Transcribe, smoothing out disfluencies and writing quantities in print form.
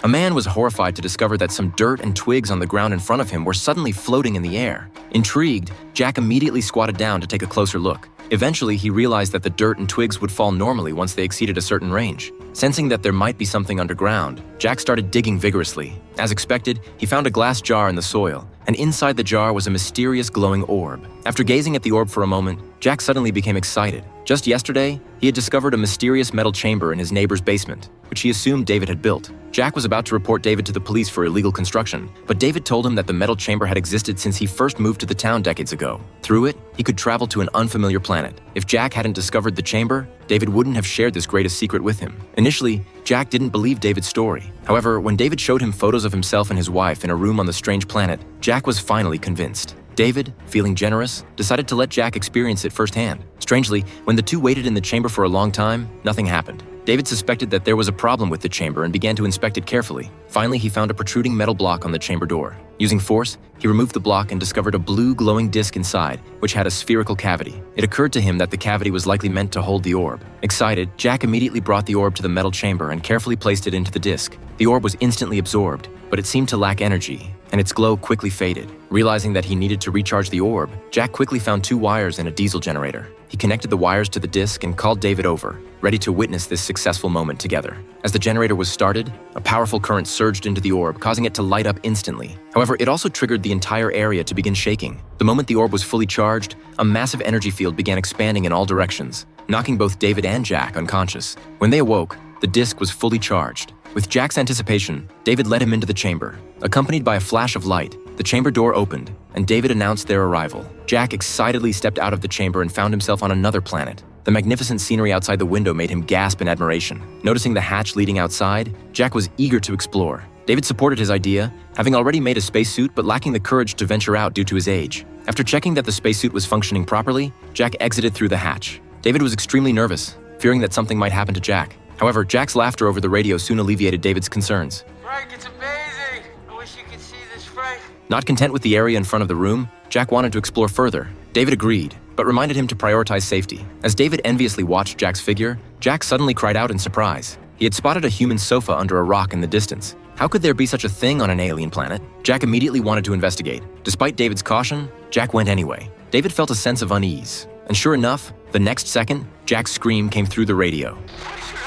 A man was horrified to discover that some dirt and twigs on the ground in front of him were suddenly floating in the air. Intrigued, Jack immediately squatted down to take a closer look. Eventually, he realized that the dirt and twigs would fall normally once they exceeded a certain range. Sensing that there might be something underground, Jack started digging vigorously. As expected, he found a glass jar in the soil, and inside the jar was a mysterious glowing orb. After gazing at the orb for a moment, Jack suddenly became excited. Just yesterday, he had discovered a mysterious metal chamber in his neighbor's basement, which he assumed David had built. Jack was about to report David to the police for illegal construction, but David told him that the metal chamber had existed since he first moved to the town decades ago. Through it, he could travel to an unfamiliar planet. If Jack hadn't discovered the chamber, David wouldn't have shared this greatest secret with him. Initially, Jack didn't believe David's story. However, when David showed him photos of himself and his wife in a room on the strange planet, Jack was finally convinced. David, feeling generous, decided to let Jack experience it firsthand. Strangely, when the two waited in the chamber for a long time, nothing happened. David suspected that there was a problem with the chamber and began to inspect it carefully. Finally, he found a protruding metal block on the chamber door. Using force, he removed the block and discovered a blue glowing disc inside, which had a spherical cavity. It occurred to him that the cavity was likely meant to hold the orb. Excited, Jack immediately brought the orb to the metal chamber and carefully placed it into the disc. The orb was instantly absorbed, but it seemed to lack energy, and its glow quickly faded. Realizing that he needed to recharge the orb, Jack quickly found 2 wires and a diesel generator. He connected the wires to the disc and called David over, ready to witness this successful moment together. As the generator was started, a powerful current surged into the orb, causing it to light up instantly. However, it also triggered the entire area to begin shaking. The moment the orb was fully charged, a massive energy field began expanding in all directions, knocking both David and Jack unconscious. When they awoke, the disc was fully charged. With Jack's anticipation, David led him into the chamber. Accompanied by a flash of light, the chamber door opened, and David announced their arrival. Jack excitedly stepped out of the chamber and found himself on another planet. The magnificent scenery outside the window made him gasp in admiration. Noticing the hatch leading outside, Jack was eager to explore. David supported his idea, having already made a spacesuit but lacking the courage to venture out due to his age. After checking that the spacesuit was functioning properly, Jack exited through the hatch. David was extremely nervous, fearing that something might happen to Jack. However, Jack's laughter over the radio soon alleviated David's concerns. Frank, it's amazing! I wish you could see this, Frank. Not content with the area in front of the room, Jack wanted to explore further. David agreed, but reminded him to prioritize safety. As David enviously watched Jack's figure, Jack suddenly cried out in surprise. He had spotted a human sofa under a rock in the distance. How could there be such a thing on an alien planet? Jack immediately wanted to investigate. Despite David's caution, Jack went anyway. David felt a sense of unease. And sure enough, the next second, Jack's scream came through the radio. What is your